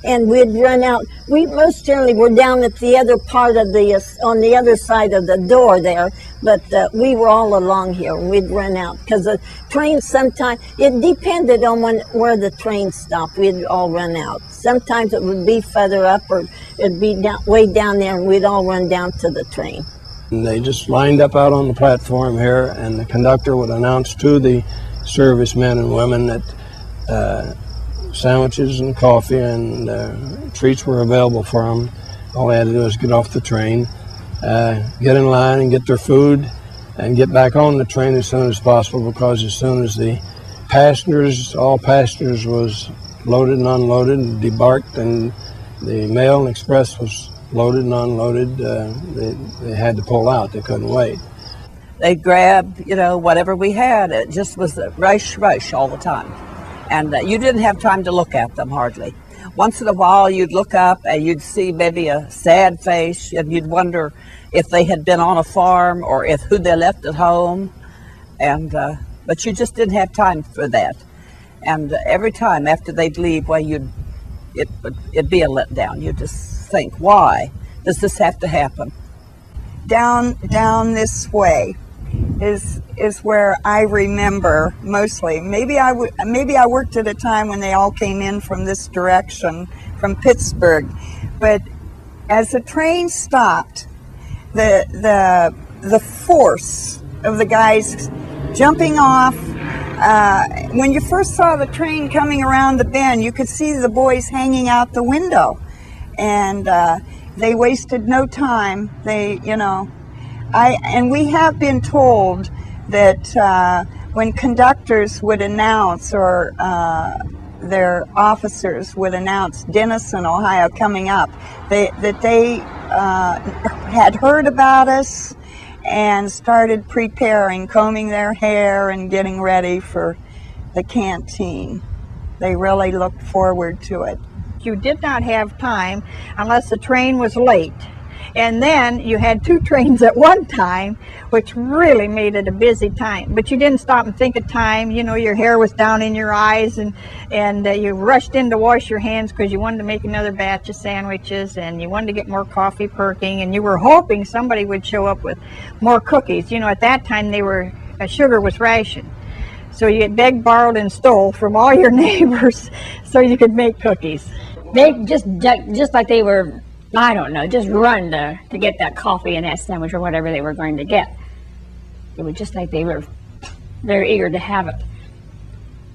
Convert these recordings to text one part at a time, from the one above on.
and we'd run out. We most generally were down at the other part of on the other side of the door there, but we were all along here. We'd run out because the train sometimes, it depended on where the train stopped. We'd all run out. Sometimes it would be further up, or it'd be way down there, and we'd all run down to the train. And they just lined up out on the platform here, and the conductor would announce to the servicemen and women that sandwiches and coffee and treats were available for them. All they had to do was get off the train, get in line and get their food, and get back on the train as soon as possible, because as soon as the all passengers was loaded and unloaded and debarked, and the mail and express was loaded and unloaded, they had to pull out. They couldn't wait. They'd grab, whatever we had. It just was a rush all the time. And you didn't have time to look at them hardly. Once in a while you'd look up and you'd see maybe a sad face, and you'd wonder if they had been on a farm or who they left at home. And but you just didn't have time for that. And every time after they'd leave, well, it'd be a letdown. You'd just think, why does this have to happen? Down this way is where I remember mostly. Maybe I worked at a time when they all came in from this direction, from Pittsburgh. But as the train stopped, the force of the guys jumping off. When you first saw the train coming around the bend, you could see the boys hanging out the window, and they wasted no time. And we have been told that when conductors would announce, or their officers would announce Dennison, Ohio coming up, that they had heard about us and started preparing, combing their hair and getting ready for the canteen. They really looked forward to it. You did not have time unless the train was late. And then you had 2 trains at one time, which really made it a busy time. But you didn't stop and think of time. Your hair was down in your eyes, and you rushed in to wash your hands because you wanted to make another batch of sandwiches, and you wanted to get more coffee perking, and you were hoping somebody would show up with more cookies. At that time sugar was rationed. So you begged, borrowed, and stole from all your neighbors so you could make cookies. They just like they were, I don't know, just run to get that coffee and that sandwich or whatever they were going to get. It was just like they were very eager to have it.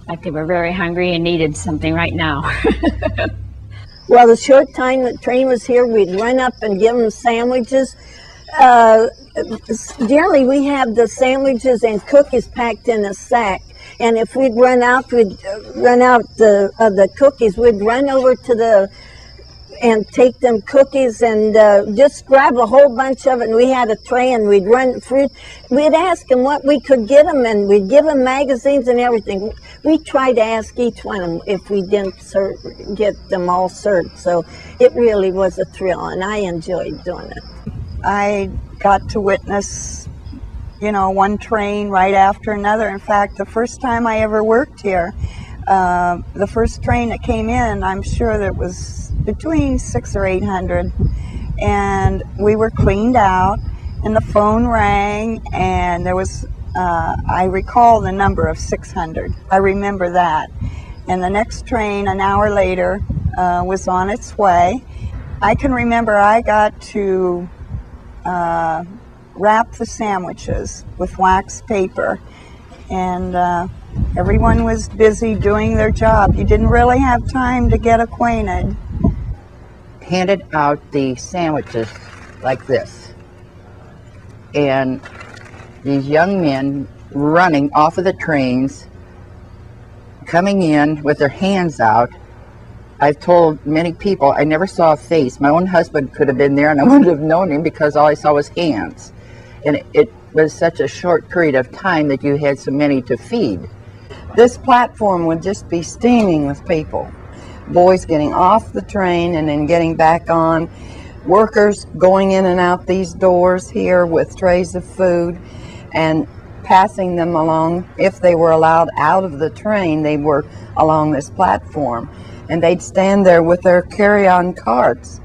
Like they were very hungry and needed something right now. Well, the short time the train was here, we'd run up and give them sandwiches. Generally, we have the sandwiches and cookies packed in a sack. And if we'd run out the cookies, we'd run over to and take them cookies and just grab a whole bunch of it. And we had a tray, and we'd run through. We'd ask them what we could get them, and we'd give them magazines and everything. We tried to ask each one of them if we didn't get them all served. So it really was a thrill, and I enjoyed doing it. I got to witness, one train right after another. In fact, the first time I ever worked here, the first train that came in, I'm sure that was between 600 or 800, and we were cleaned out, and the phone rang, and there was, I recall the number of 600. I remember that. And the next train, an hour later, was on its way. I can remember I got to wrap the sandwiches with wax paper, and everyone was busy doing their job. You didn't really have time to get acquainted. Handed out the sandwiches like this, and these young men running off of the trains, coming in with their hands out. I've told many people I never saw a face. My own husband could have been there and I wouldn't have known him because all I saw was hands. And it was such a short period of time that you had so many to feed. This platform would just be steaming with people. Boys getting off the train and then getting back on. Workers going in and out these doors here with trays of food and passing them along. If they were allowed out of the train, they were along this platform. and they'd stand there with their carry-on carts,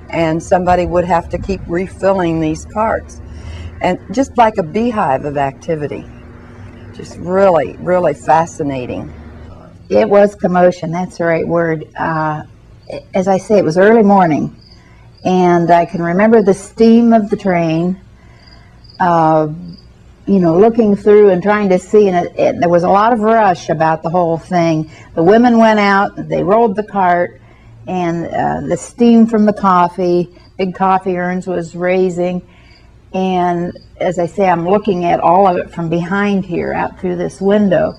and somebody would have to keep refilling these carts, and just like a beehive of activity. Just really, really fascinating. It was commotion, that's the right word. As I say, it was early morning, and I can remember the steam of the train, you know, looking through and trying to see, and there was a lot of rush about the whole thing. The women went out, they rolled the cart, and the steam from the coffee, big coffee urns was raising, and as I say, I'm looking at all of it from behind here, out through this window,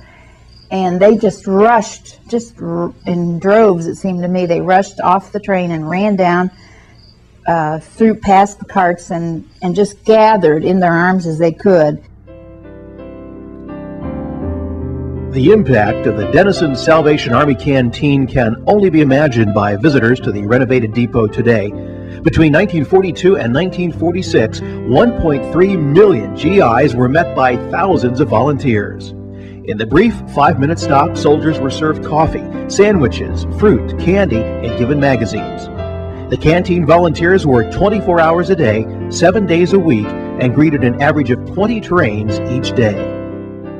and they just rushed, just in droves it seemed to me. They rushed off the train and ran down through past the carts and just gathered in their arms as they could. The impact of the Dennison Salvation Army Canteen can only be imagined by visitors to the renovated depot today. Between 1942 and 1946, 1.3 million GIs were met by thousands of volunteers. In the brief 5-minute stop, soldiers were served coffee, sandwiches, fruit, candy, and given magazines. The canteen volunteers worked 24 hours a day, 7 days a week, and greeted an average of 20 trains each day.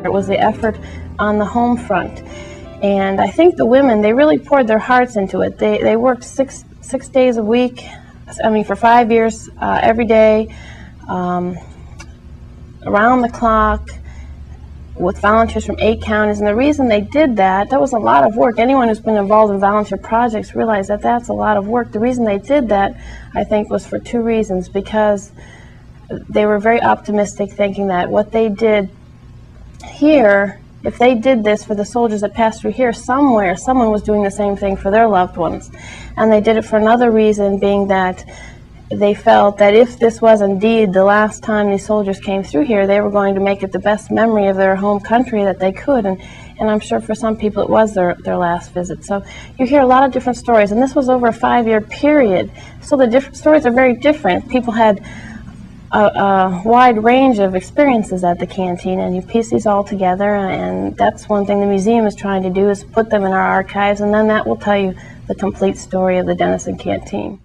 It was the effort on the home front, and I think the women, they really poured their hearts into it. They worked six days a week, I mean for 5 years, every day, around the clock, with volunteers from 8 counties. And the reason they did that was a lot of work. Anyone who's been involved in volunteer projects realized that that's a lot of work. The reason they did that, I think, was for 2 reasons. Because they were very optimistic, thinking that what they did here, if they did this for the soldiers that passed through here, somewhere someone was doing the same thing for their loved ones. And they did it for another reason, being that they felt that if this was indeed the last time these soldiers came through here, they were going to make it the best memory of their home country that they could. And I'm sure for some people it was their last visit. So you hear a lot of different stories, and this was over a 5-year period. So the different stories are very different. People had a wide range of experiences at the canteen, and you piece these all together, and that's one thing the museum is trying to do, is put them in our archives, and then that will tell you the complete story of the Dennison Canteen.